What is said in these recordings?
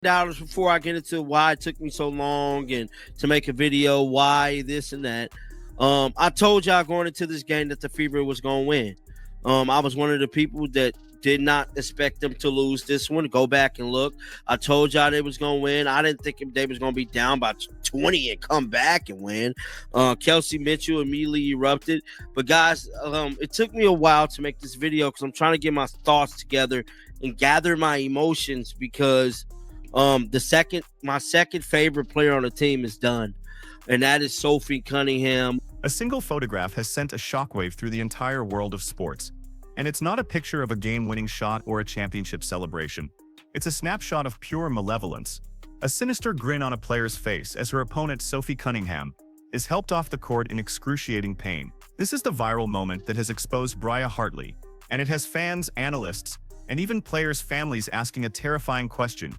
dollars before I get into why it took me so long and to make a video, why this and that. I told y'all going into this game that the Fever was going to win. I was one of the people that did not expect them to lose this one. Go back and look. I told y'all they was going to win. I didn't think they was going to be down by 20 and come back and win. Kelsey Mitchell immediately erupted. But guys, it took me a while to make this video because I'm trying to get my thoughts together and gather my emotions because my second favorite player on the team is done, and that is Sophie Cunningham. A single photograph has sent a shockwave through the entire world of sports. And it's not a picture of a game-winning shot or a championship celebration. It's a snapshot of pure malevolence. A sinister grin on a player's face as her opponent Sophie Cunningham is helped off the court in excruciating pain. This is the viral moment that has exposed Bria Hartley, and it has fans, analysts, and even players' families asking a terrifying question.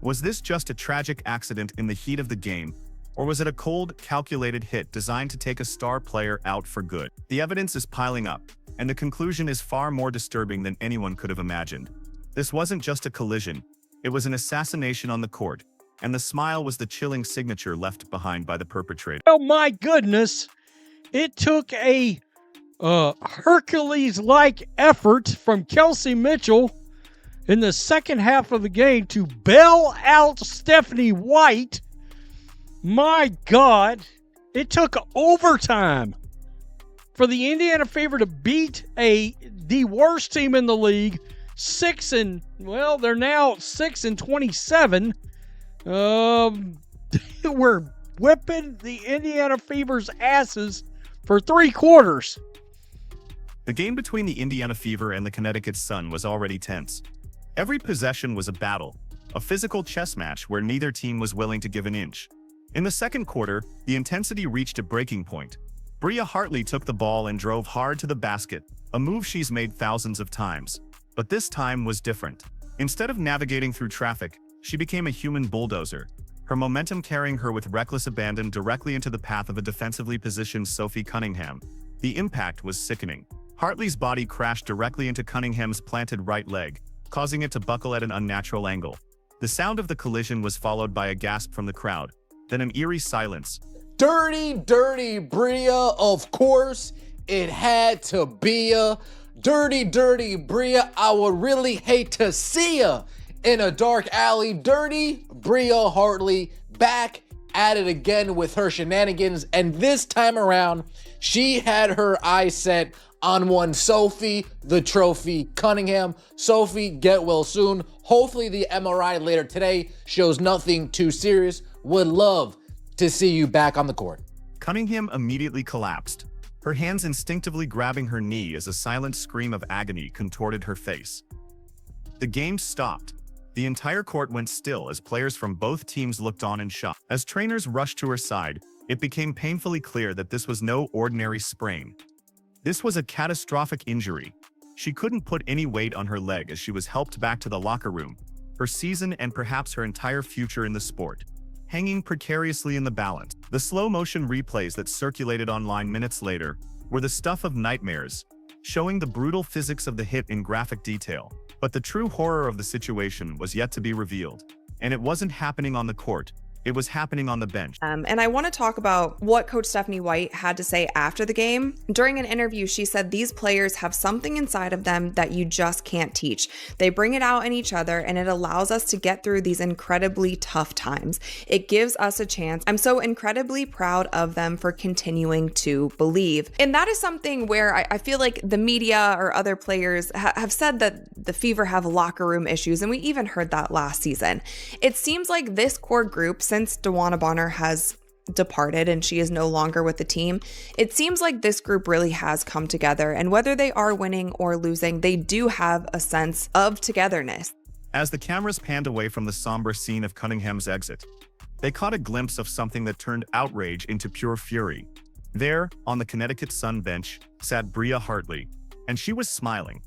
Was this just a tragic accident in the heat of the game, or was it a cold, calculated hit designed to take a star player out for good? The evidence is piling up, and the conclusion is far more disturbing than anyone could have imagined. This wasn't just a collision, it was an assassination on the court, and the smile was the chilling signature left behind by the perpetrator. Oh my goodness, it took a Hercules-like effort from Kelsey Mitchell in the second half of the game to bail out Stephanie White. My God, it took overtime for the Indiana Fever to beat the worst team in the league, they're now 6-27. We're whipping the Indiana Fever's asses for 3 quarters. The game between the Indiana Fever and the Connecticut Sun was already tense. Every possession was a battle, a physical chess match where neither team was willing to give an inch. In the second quarter, the intensity reached a breaking point. Bria Hartley took the ball and drove hard to the basket, a move she's made thousands of times. But this time was different. Instead of navigating through traffic, she became a human bulldozer, her momentum carrying her with reckless abandon directly into the path of a defensively positioned Sophie Cunningham. The impact was sickening. Hartley's body crashed directly into Cunningham's planted right leg, causing it to buckle at an unnatural angle. The sound of the collision was followed by a gasp from the crowd, then an eerie silence. Dirty, dirty Bria, of course, it had to be ya. Dirty, dirty Bria, I would really hate to see ya in a dark alley. Dirty Bria Hartley back at it again with her shenanigans, and this time around, she had her eyes set on one Sophie, the trophy Cunningham. Sophie, get well soon. Hopefully the MRI later today shows nothing too serious. Would love to see you back on the court. Cunningham immediately collapsed, her hands instinctively grabbing her knee as a silent scream of agony contorted her face. The game stopped. The entire court went still as players from both teams looked on in shock. As trainers rushed to her side, it became painfully clear that this was no ordinary sprain. This was a catastrophic injury. She couldn't put any weight on her leg as she was helped back to the locker room, her season and perhaps her entire future in the sport hanging precariously in the balance. The slow-motion replays that circulated online minutes later were the stuff of nightmares, showing the brutal physics of the hit in graphic detail. But the true horror of the situation was yet to be revealed. And it wasn't happening on the court. It was happening on the bench. And I want to talk about what Coach Stephanie White had to say after the game. During an interview, she said these players have something inside of them that you just can't teach. They bring it out in each other, and it allows us to get through these incredibly tough times. It gives us a chance. I'm so incredibly proud of them for continuing to believe. And that is something where I feel like the media or other players have said that the Fever have locker room issues, and we even heard that last season. It seems like this core group, since DeWanna Bonner has departed and she is no longer with the team, it seems like this group really has come together, and whether they are winning or losing, they do have a sense of togetherness. As the cameras panned away from the somber scene of Cunningham's exit, they caught a glimpse of something that turned outrage into pure fury. There, on the Connecticut Sun bench, sat Bria Hartley, and she was smiling.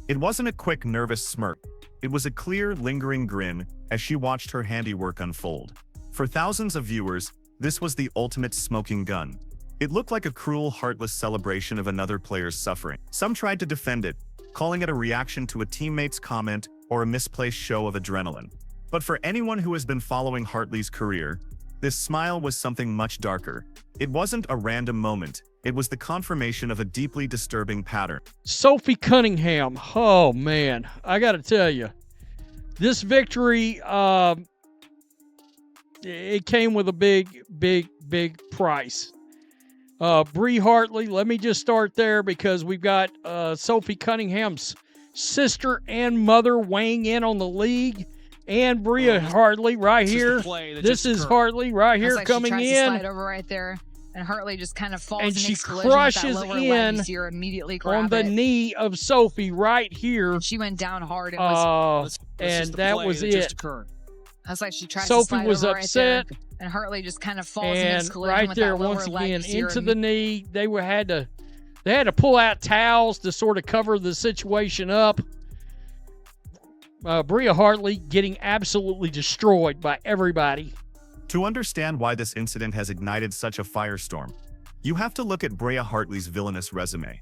It wasn't a quick, nervous smirk. It was a clear, lingering grin as she watched her handiwork unfold. For thousands of viewers, this was the ultimate smoking gun. It looked like a cruel, heartless celebration of another player's suffering. Some tried to defend it, calling it a reaction to a teammate's comment or a misplaced show of adrenaline. But for anyone who has been following Hartley's career, this smile was something much darker. It wasn't a random moment. It was the confirmation of a deeply disturbing pattern. Sophie Cunningham. Oh, man. I got to tell you, this victory, it came with a big price. Bria Hartley, let me just start there because we've got Sophie Cunningham's sister and mother weighing in on the league. And Bria Hartley right here. This is Hartley right here coming she in. To slide over right there. And Hartley just kind of falls and and she crushes in on the knee of Sophie right here. And she went down hard. And that was it. That's like she tried Sophie to slide was over upset. Right there, and Hartley just kind of falls and and right there once again into the knee. They had to pull out towels to sort of cover the situation up. Bria Hartley getting absolutely destroyed by everybody. To understand why this incident has ignited such a firestorm, you have to look at Bria Hartley's villainous resume.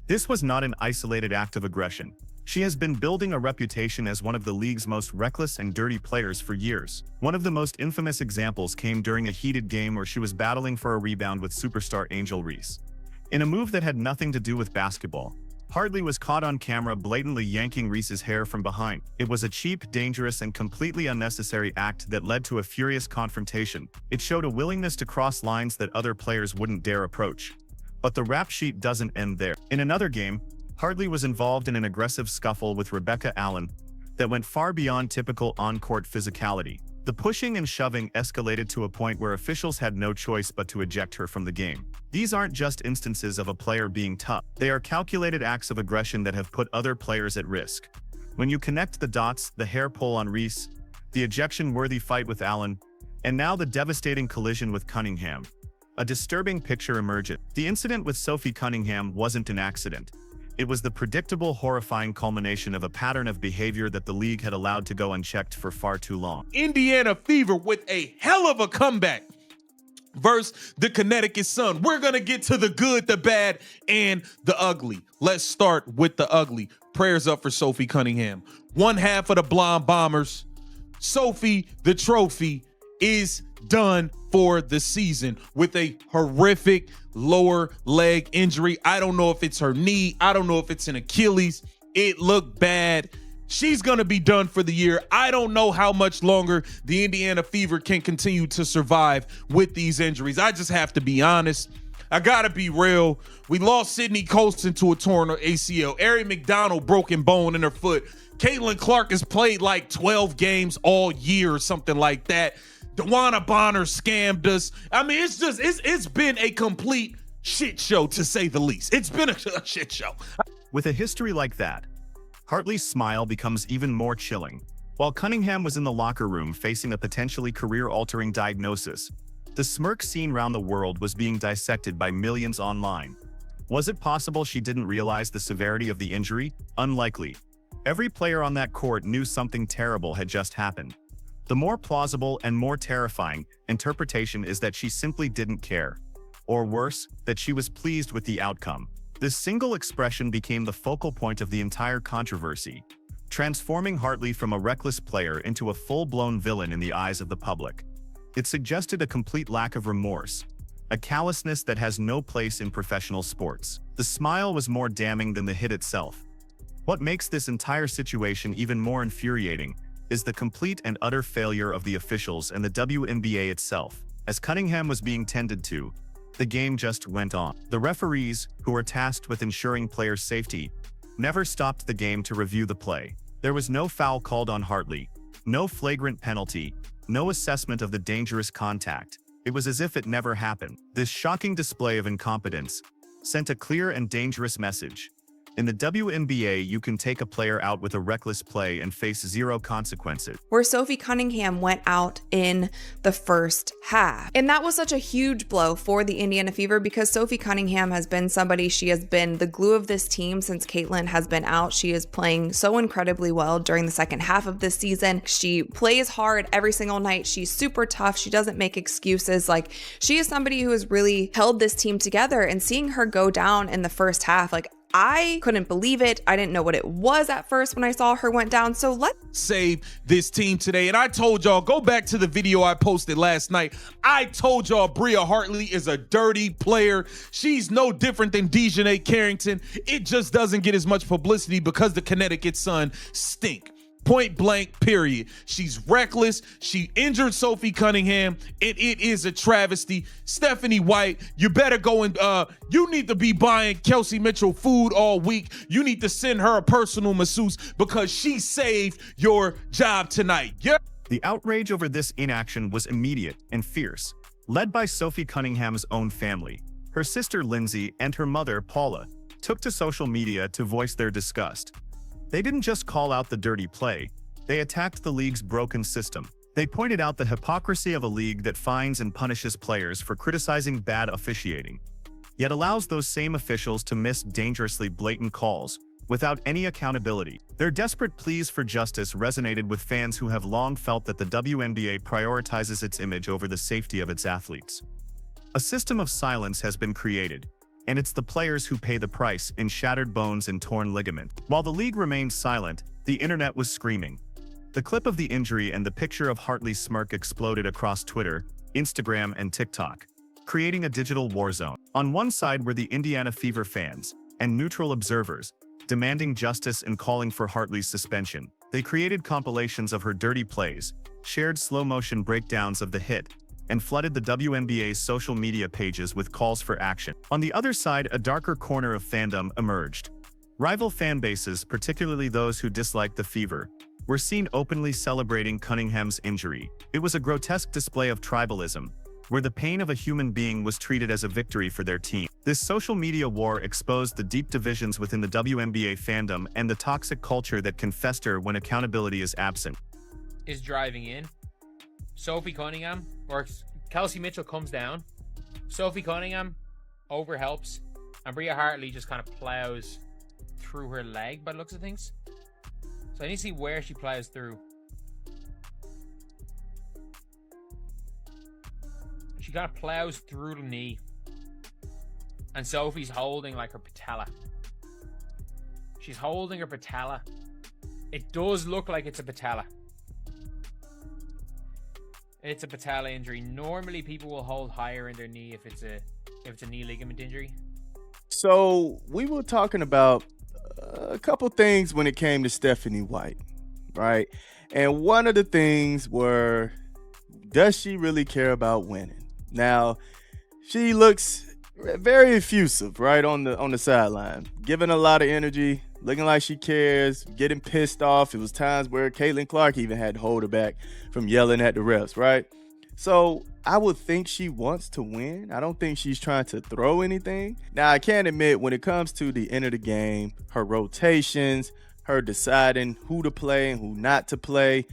This was not an isolated act of aggression. She has been building a reputation as one of the league's most reckless and dirty players for years. One of the most infamous examples came during a heated game where she was battling for a rebound with superstar Angel Reese. In a move that had nothing to do with basketball, Hartley was caught on camera blatantly yanking Reese's hair from behind. It was a cheap, dangerous, and completely unnecessary act that led to a furious confrontation. It showed a willingness to cross lines that other players wouldn't dare approach. But the rap sheet doesn't end there. In another game, Hartley was involved in an aggressive scuffle with Rebecca Allen that went far beyond typical on-court physicality. The pushing and shoving escalated to a point where officials had no choice but to eject her from the game. These aren't just instances of a player being tough. They are calculated acts of aggression that have put other players at risk. When you connect the dots, the hair pull on Reese, the ejection-worthy fight with Allen, and now the devastating collision with Cunningham, a disturbing picture emerges. The incident with Sophie Cunningham wasn't an accident. It was the predictable, horrifying culmination of a pattern of behavior that the league had allowed to go unchecked for far too long. Indiana Fever with a hell of a comeback versus the Connecticut Sun. We're going to get to the good, the bad, and the ugly. Let's start with the ugly. Prayers up for Sophie Cunningham. One half of the Blonde Bombers. Sophie, the trophy, is done for the season with a horrific lower leg injury. I don't know if it's her knee. I don't know if it's an Achilles. It looked bad. She's going to be done for the year. I don't know how much longer the Indiana Fever can continue to survive with these injuries. I just have to be honest. I got to be real. We lost Sydney Colston to a torn ACL. Ari McDonald broken bone in her foot. Caitlin Clark has played like 12 games all year or something like that. Dewana Bonner scammed us. I mean, it's been a complete shit show, to say the least. It's been a shit show. With a history like that, Hartley's smile becomes even more chilling. While Cunningham was in the locker room facing a potentially career-altering diagnosis, the smirk seen around the world was being dissected by millions online. Was it possible she didn't realize the severity of the injury? Unlikely. Every player on that court knew something terrible had just happened. The more plausible and more terrifying interpretation is that she simply didn't care. Or worse, that she was pleased with the outcome. This single expression became the focal point of the entire controversy, transforming Hartley from a reckless player into a full-blown villain in the eyes of the public. It suggested a complete lack of remorse, a callousness that has no place in professional sports. The smile was more damning than the hit itself. What makes this entire situation even more infuriating is the complete and utter failure of the officials and the WNBA itself. As Cunningham was being tended to, the game just went on. The referees, who were tasked with ensuring players' safety, never stopped the game to review the play. There was no foul called on Hartley, no flagrant penalty, no assessment of the dangerous contact. It was as if it never happened. This shocking display of incompetence sent a clear and dangerous message. In the WNBA, you can take a player out with a reckless play and face zero consequences. Where Sophie Cunningham went out in the first half. And that was such a huge blow for the Indiana Fever because Sophie Cunningham has been somebody, she has been the glue of this team since Caitlin has been out. She is playing so incredibly well during the second half of this season. She plays hard every single night. She's super tough. She doesn't make excuses. Like, she is somebody who has really held this team together, and seeing her go down in the first half, like, I couldn't believe it. I didn't know what it was at first when I saw her went down. So let's save this team today. And I told y'all, go back to the video I posted last night. I told y'all Bria Hartley is a dirty player. She's no different than Dejanay Carrington. It just doesn't get as much publicity because the Connecticut Sun stink. Point blank, period. She's reckless. She injured Sophie Cunningham, and it is a travesty. Stephanie White, you better go and you need to be buying Kelsey Mitchell food all week. You need to send her a personal masseuse because she saved your job tonight. Yeah. The outrage over this inaction was immediate and fierce, led by Sophie Cunningham's own family. Her sister Lindsay and her mother Paula took to social media to voice their disgust. They didn't just call out the dirty play, they attacked the league's broken system. They pointed out the hypocrisy of a league that fines and punishes players for criticizing bad officiating, yet allows those same officials to miss dangerously blatant calls without any accountability. Their desperate pleas for justice resonated with fans who have long felt that the WNBA prioritizes its image over the safety of its athletes. A system of silence has been created, and it's the players who pay the price in shattered bones and torn ligament. While the league remained silent, the internet was screaming. The clip of the injury and the picture of Hartley's smirk exploded across Twitter, Instagram, and TikTok, creating a digital war zone. On one side were the Indiana Fever fans and neutral observers, demanding justice and calling for Hartley's suspension. They created compilations of her dirty plays, shared slow-motion breakdowns of the hit, and flooded the WNBA's social media pages with calls for action. On the other side, a darker corner of fandom emerged. Rival fan bases, particularly those who disliked the Fever, were seen openly celebrating Cunningham's injury. It was a grotesque display of tribalism, where the pain of a human being was treated as a victory for their team. This social media war exposed the deep divisions within the WNBA fandom and the toxic culture that can fester when accountability is absent. Is driving in. Sophie Cunningham, or Kelsey Mitchell comes down. Sophie Cunningham overhelps, and Bria Hartley just kind of plows through her leg by the looks of things. So I need to see where she plows through. She kind of plows through the knee, and Sophie's holding like her patella. She's holding her patella. It does look like it's a patella. It's a patella injury. Normally, people will hold higher in their knee if it's a knee ligament injury. So we were talking about a couple things when it came to Stephanie White, right? And one of the things were, does she really care about winning? Now, she looks very effusive, right, on the sideline, giving a lot of energy, looking like she cares, getting pissed off. It was times where Caitlin Clark even had to hold her back from yelling at the refs, right? So I would think she wants to win. I don't think she's trying to throw anything. Now, I can admit, when it comes to the end of the game, her rotations, her deciding who to play and who not to play,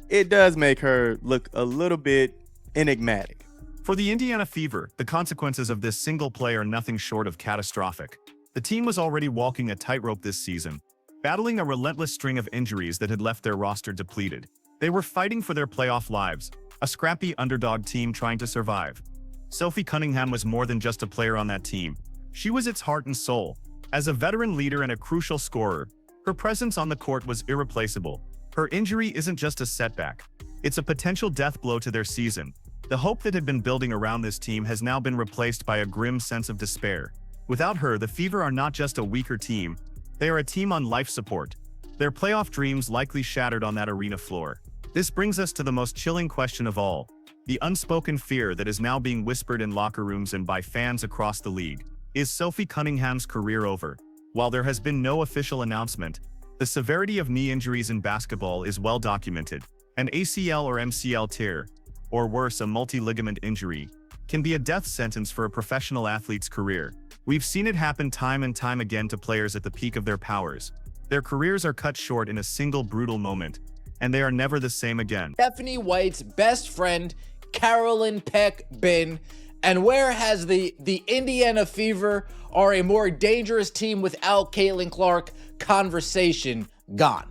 it does make her look a little bit enigmatic. For the Indiana Fever, the consequences of this single play are nothing short of catastrophic. The team was already walking a tightrope this season, battling a relentless string of injuries that had left their roster depleted. They were fighting for their playoff lives, a scrappy underdog team trying to survive. Sophie Cunningham was more than just a player on that team. She was its heart and soul. As a veteran leader and a crucial scorer, her presence on the court was irreplaceable. Her injury isn't just a setback. It's a potential death blow to their season. The hope that had been building around this team has now been replaced by a grim sense of despair. Without her, the Fever are not just a weaker team, they are a team on life support. Their playoff dreams likely shattered on that arena floor. This brings us to the most chilling question of all, the unspoken fear that is now being whispered in locker rooms and by fans across the league. Is Sophie Cunningham's career over? While there has been no official announcement, the severity of knee injuries in basketball is well documented. An ACL or MCL tear, or worse, a multi-ligament injury, can be a death sentence for a professional athlete's career. We've seen it happen time and time again to players at the peak of their powers. Their careers are cut short in a single brutal moment, and they are never the same again. Stephanie White's best friend, Carolyn Peck, been, and where has the Indiana Fever are a more dangerous team without Caitlin Clark conversation gone?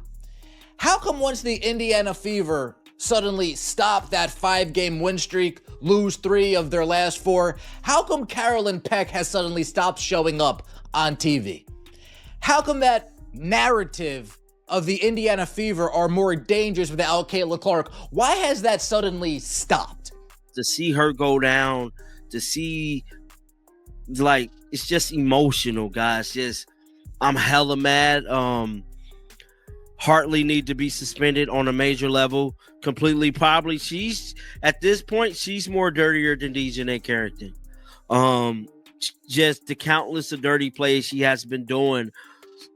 How come once the Indiana Fever suddenly stop that 5-game win streak, lose 3 of their last 4, how come Carolyn Peck has suddenly stopped showing up on TV? How come that narrative of the Indiana Fever are more dangerous without Caitlin Clark? Why has that suddenly stopped? To see her go down, to see, like, it's just emotional, guys. Just, I'm hella mad. Hartley need to be suspended on a major level completely. Probably she's, at this point, she's more dirtier than Dejanay Carrington. Just the countless of dirty plays she has been doing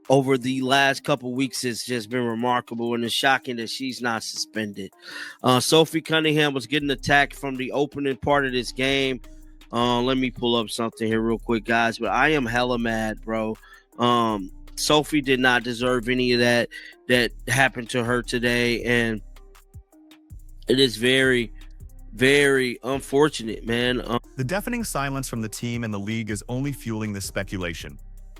over the last couple weeks has just been remarkable, and it's shocking that she's not suspended. Sophie Cunningham was getting attacked from the opening part of this game. Let me pull up something here real quick, guys, but I am hella mad, bro. Sophie did not deserve any of that happened to her today, and it is very, very unfortunate, man. The deafening silence from the team and the league is only fueling this speculation.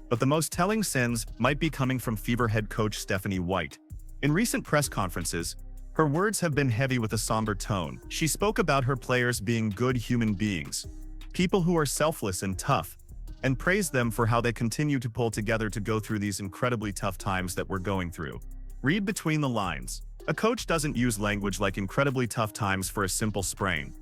But the most telling sins might be coming from Fever head coach Stephanie White. In recent press conferences, her words have been heavy with a somber tone. She spoke about her players being good human beings, people who are selfless and tough, and praised them for how they continue to pull together to go through these incredibly tough times that we're going through. Read between the lines. A coach doesn't use language like incredibly tough times for a simple sprain.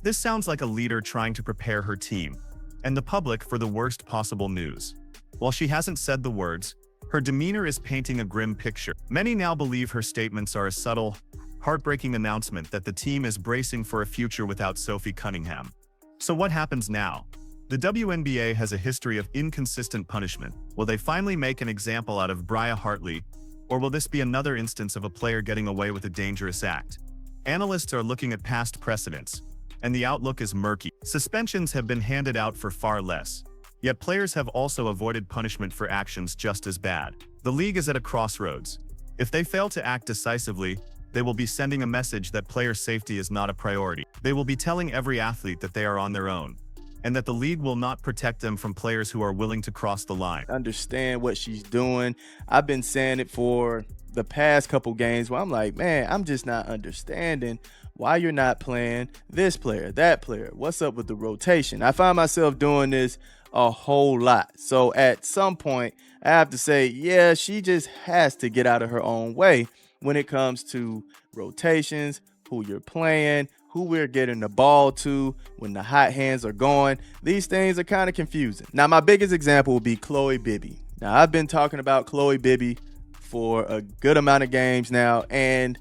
This sounds like a leader trying to prepare her team and the public for the worst possible news. While she hasn't said the words, her demeanor is painting a grim picture. Many now believe her statements are a subtle, heartbreaking announcement that the team is bracing for a future without Sophie Cunningham. So what happens now? The WNBA has a history of inconsistent punishment. Will they finally make an example out of Bria Hartley, or will this be another instance of a player getting away with a dangerous act? Analysts are looking at past precedents, and the outlook is murky. Suspensions have been handed out for far less, yet players have also avoided punishment for actions just as bad. The league is at a crossroads. If they fail to act decisively, they will be sending a message that player safety is not a priority. They will be telling every athlete that they are on their own, and that the league will not protect them from players who are willing to cross the line. Understand what she's doing. I've been saying it for the past couple games where I'm like, man, I'm just not understanding why you're not playing this player, that player. What's up with the rotation? I find myself doing this a whole lot. So at some point, I have to say, yeah, she just has to get out of her own way when it comes to rotations, who you're playing, who we're getting the ball to when the hot hands are going. These things are kind of confusing. Now, my biggest example would be Chloe Bibby. Now, I've been talking about Chloe Bibby for a good amount of games now, and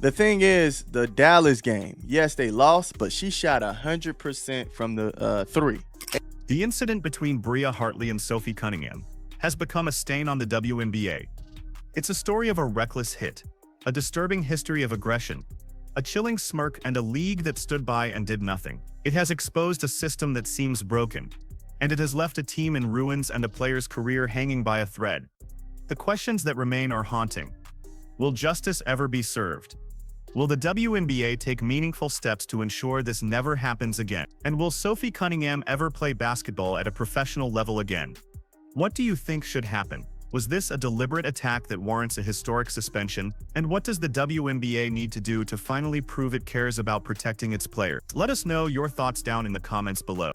the thing is, the Dallas game, yes, they lost, but she shot 100% from the three. The incident between Bria Hartley and Sophie Cunningham has become a stain on the WNBA. It's a story of a reckless hit, a disturbing history of aggression, a chilling smirk, and a league that stood by and did nothing. It has exposed a system that seems broken, and it has left a team in ruins and a player's career hanging by a thread. The questions that remain are haunting. Will justice ever be served? Will the WNBA take meaningful steps to ensure this never happens again? And will Sophie Cunningham ever play basketball at a professional level again? What do you think should happen? Was this a deliberate attack that warrants a historic suspension? And what does the WNBA need to do to finally prove it cares about protecting its players? Let us know your thoughts down in the comments below.